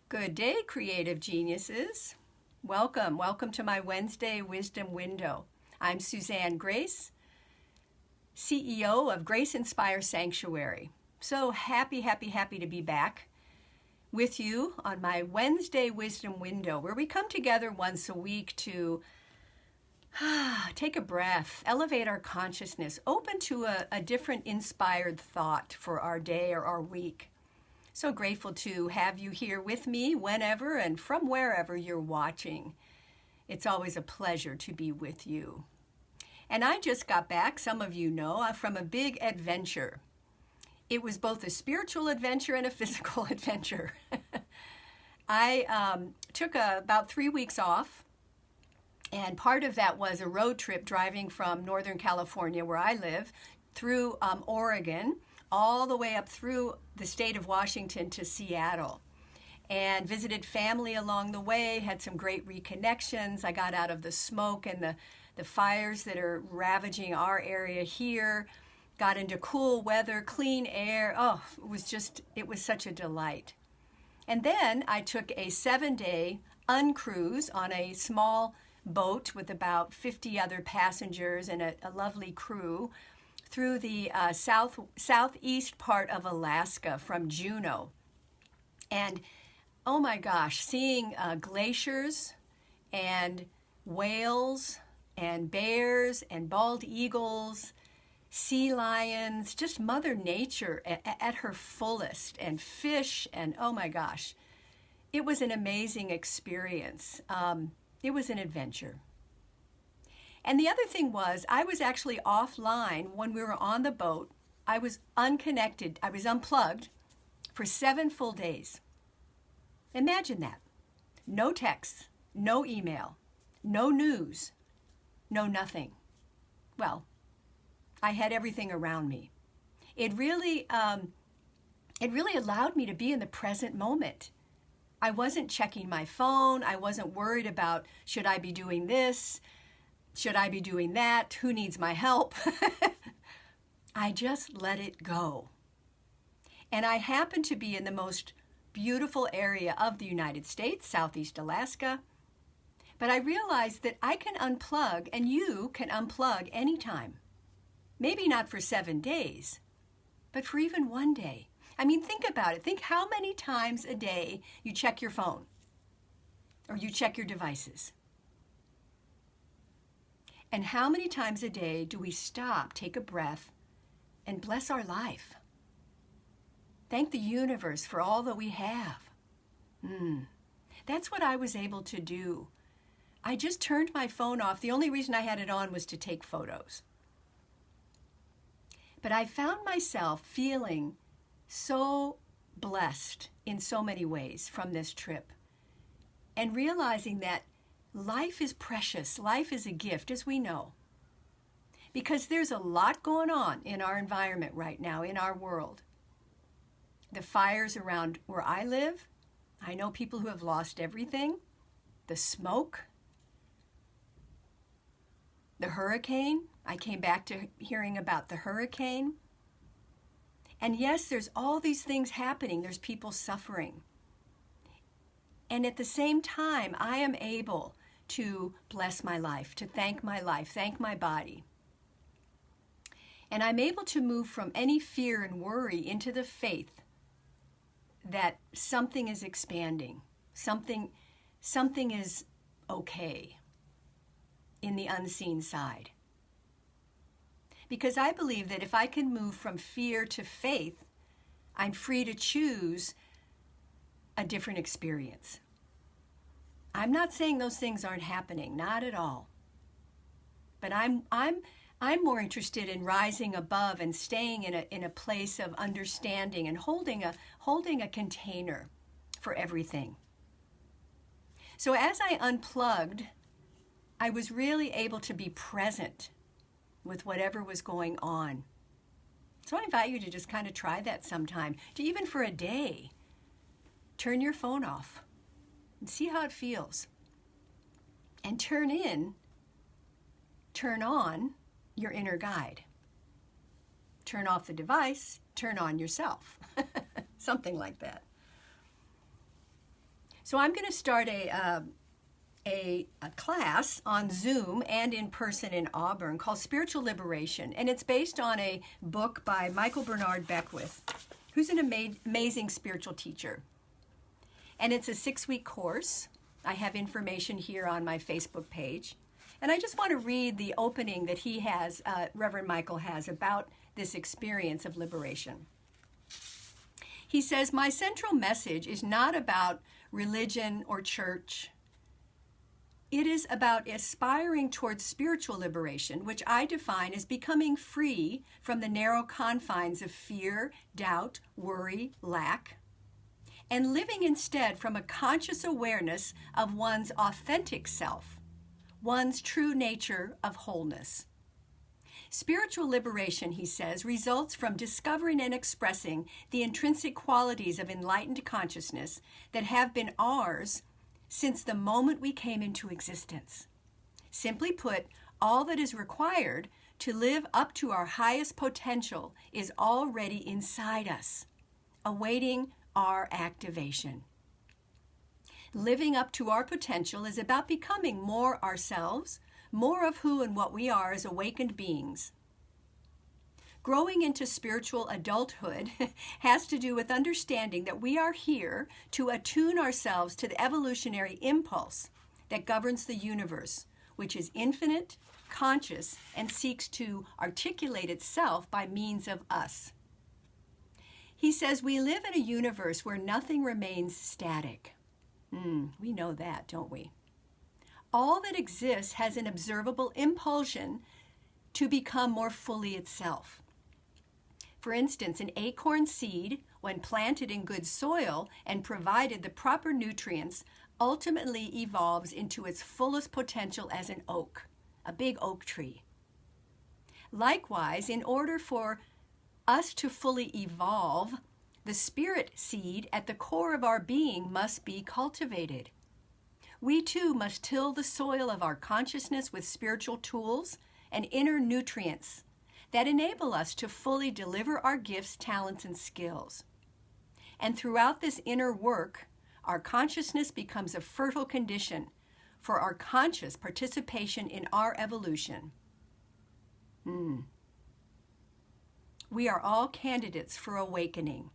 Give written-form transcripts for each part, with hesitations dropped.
Good day, creative geniuses. Welcome to my Wednesday Wisdom Window. I'm Suzanne Grace, CEO of Grace Inspire Sanctuary. So happy to be back with you on my Wednesday Wisdom Window, where we come together once a week to take a breath, elevate our consciousness, open to a different inspired thought for our day or our week. So grateful to have you here with me whenever and from wherever you're watching. It's always a pleasure to be with you. And I just got back, some of you know, from a big adventure. It was both a spiritual adventure and a physical adventure. I took about 3 weeks off, and part of that was a road trip driving from Northern California, where I live, through Oregon, all the way up through the state of Washington to Seattle, and visited family along the way, had some great reconnections. I got out of the smoke and the fires that are ravaging our area here, got into cool weather, clean air. Oh, it was such a delight. And then I took a 7-day uncruise on a small boat with about 50 other passengers and a lovely crew through the southeast part of Alaska from Juneau. And oh my gosh, seeing glaciers and whales and bears and bald eagles, sea lions, just Mother Nature at her fullest, and fish, and oh my gosh, it was an amazing experience. It was an adventure. And the other thing was, I was actually offline when we were on the boat. I was unconnected. I was unplugged for 7 full days. Imagine that. No texts, no email, no news, no nothing. Well, I had everything around me. It really allowed me to be in the present moment. I wasn't checking my phone. I wasn't worried about, should I be doing this? Should I be doing that? Who needs my help? I just let it go. And I happened to be in the most beautiful area of the United States, Southeast Alaska. But I realized that I can unplug, and you can unplug anytime. Maybe not for 7 days, but for even 1 day. I mean, think about it. Think how many times a day you check your phone or you check your devices. And how many times a day do we stop, take a breath, and bless our life? Thank the universe for all that we have. That's what I was able to do. I just turned my phone off. The only reason I had it on was to take photos. But I found myself feeling so blessed in so many ways from this trip, and realizing that life is precious. Life is a gift, as we know, because there's a lot going on in our environment right now, in our world. The fires around where I live, I know people who have lost everything. The smoke, the hurricane. I came back to hearing about the hurricane. And yes, there's all these things happening. There's people suffering. And at the same time, I am able to bless my life, to thank my life, thank my body. And I'm able to move from any fear and worry into the faith that something is expanding, something is okay in the unseen side. Because I believe that if I can move from fear to faith, I'm free to choose a different experience. I'm not saying those things aren't happening, not at all. But I'm more interested in rising above and staying in a place of understanding and holding a container for everything. So as I unplugged, I was really able to be present with whatever was going on. So I invite you to just kind of try that sometime, to even for a day, turn your phone off and see how it feels. And turn on your inner guide. Turn off the device, turn on yourself. Something like that. So I'm going to start a class on Zoom and in person in Auburn called Spiritual Liberation, and it's based on a book by Bernard Beckwith, who's an amazing spiritual teacher. And it's a 6-week course. I have information here on my Facebook page. And I just want to read the opening that he has, Reverend Michael has, about this experience of liberation. He says, "My central message is not about religion or church. It is about aspiring towards spiritual liberation, which I define as becoming free from the narrow confines of fear, doubt, worry, lack, and living instead from a conscious awareness of one's authentic self, one's true nature of wholeness. Spiritual liberation," he says, "results from discovering and expressing the intrinsic qualities of enlightened consciousness that have been ours since the moment we came into existence. Simply put, all that is required to live up to our highest potential is already inside us, awaiting our activation. Living up to our potential is about becoming more ourselves, more of who and what we are as awakened beings. Growing into spiritual adulthood has to do with understanding that we are here to attune ourselves to the evolutionary impulse that governs the universe, which is infinite, conscious, and seeks to articulate itself by means of us." He says, "We live in a universe where nothing remains static." We know that, don't we? "All that exists has an observable impulsion to become more fully itself. For instance, an acorn seed, when planted in good soil and provided the proper nutrients, ultimately evolves into its fullest potential as an oak, a big oak tree. Likewise, in order for us to fully evolve, the spirit seed at the core of our being must be cultivated. We too must till the soil of our consciousness with spiritual tools and inner nutrients that enable us to fully deliver our gifts, talents, and skills. And throughout this inner work, our consciousness becomes a fertile condition for our conscious participation in our evolution. We are all candidates for awakening.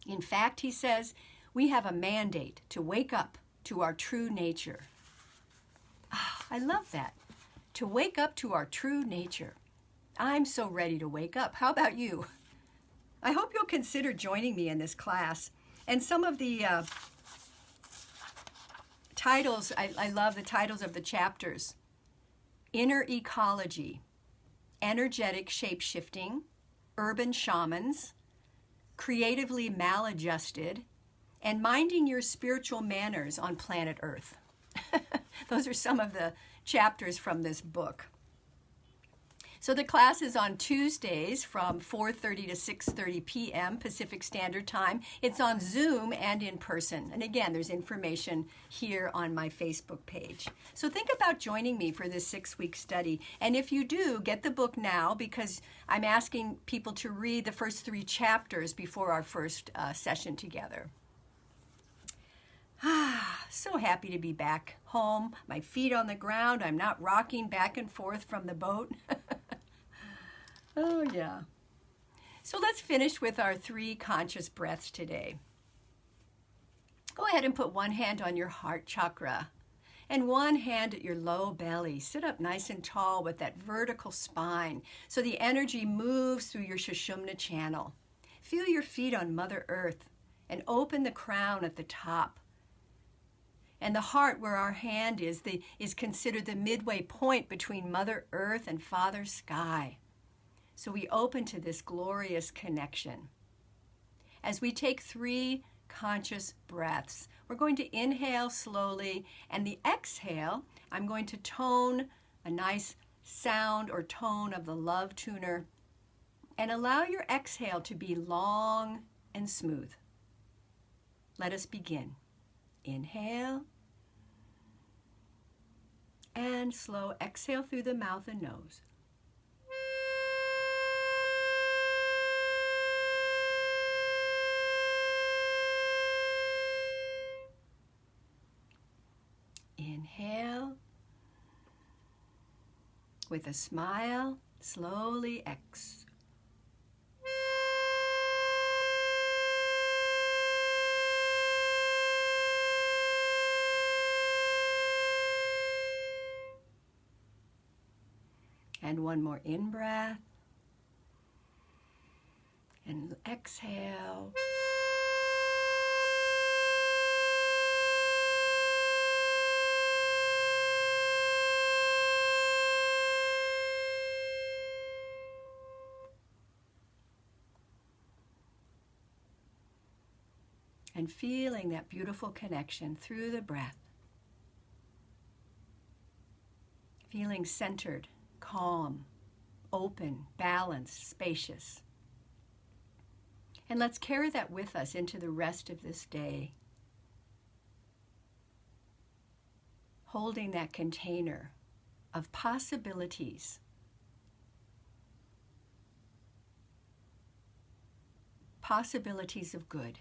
In fact," he says, "we have a mandate to wake up to our true nature." I love that. To wake up to our true nature. I'm so ready to wake up. How about you? I hope you'll consider joining me in this class. And some of the titles, I love the titles of the chapters. Inner Ecology, Energetic Shapeshifting, Urban Shamans, Creatively Maladjusted, and Minding Your Spiritual Manners on Planet Earth. Those are some of the chapters from this book. So the class is on Tuesdays from 4:30 to 6:30 p.m. Pacific Standard Time. It's on Zoom and in person. And again, there's information here on my Facebook page. So think about joining me for this 6-week study. And if you do, get the book now, because I'm asking people to read the first 3 chapters before our first session together. So happy to be back home, my feet on the ground. I'm not rocking back and forth from the boat. Oh, yeah. So let's finish with our 3 conscious breaths today. Go ahead and put one hand on your heart chakra and one hand at your low belly. Sit up nice and tall with that vertical spine so the energy moves through your Sushumna channel. Feel your feet on Mother Earth and open the crown at the top. And the heart, where our hand is considered the midway point between Mother Earth and Father Sky. So we open to this glorious connection. As we take 3 conscious breaths, we're going to inhale slowly, and the exhale, I'm going to tone a nice sound or tone of the love tuner, and allow your exhale to be long and smooth. Let us begin. Inhale, and slow exhale through the mouth and nose. Inhale. With a smile, slowly exhale. And one more in-breath. And exhale. And feeling that beautiful connection through the breath. Feeling centered, calm, open, balanced, spacious. And let's carry that with us into the rest of this day. Holding that container of possibilities. Possibilities of good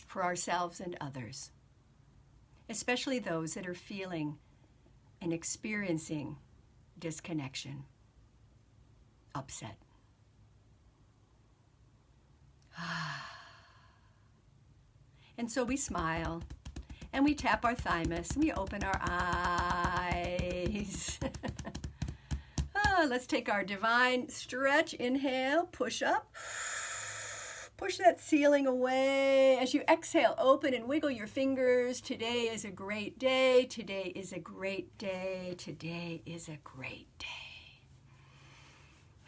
for ourselves and others, especially those that are feeling and experiencing disconnection, upset. And so we smile, and we tap our thymus, and we open our eyes. Let's take our divine stretch. Inhale, push up. Push that ceiling away. As you exhale, open and wiggle your fingers. Today is a great day. Today is a great day. Today is a great day.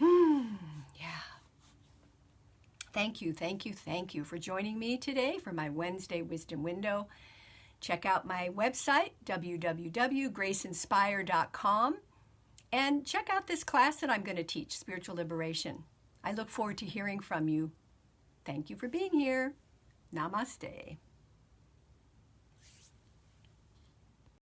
Yeah. Thank you for joining me today for my Wednesday Wisdom Window. Check out my website, www.graceinspire.com, and check out this class that I'm going to teach, Spiritual Liberation. I look forward to hearing from you. Thank you for being here. Namaste.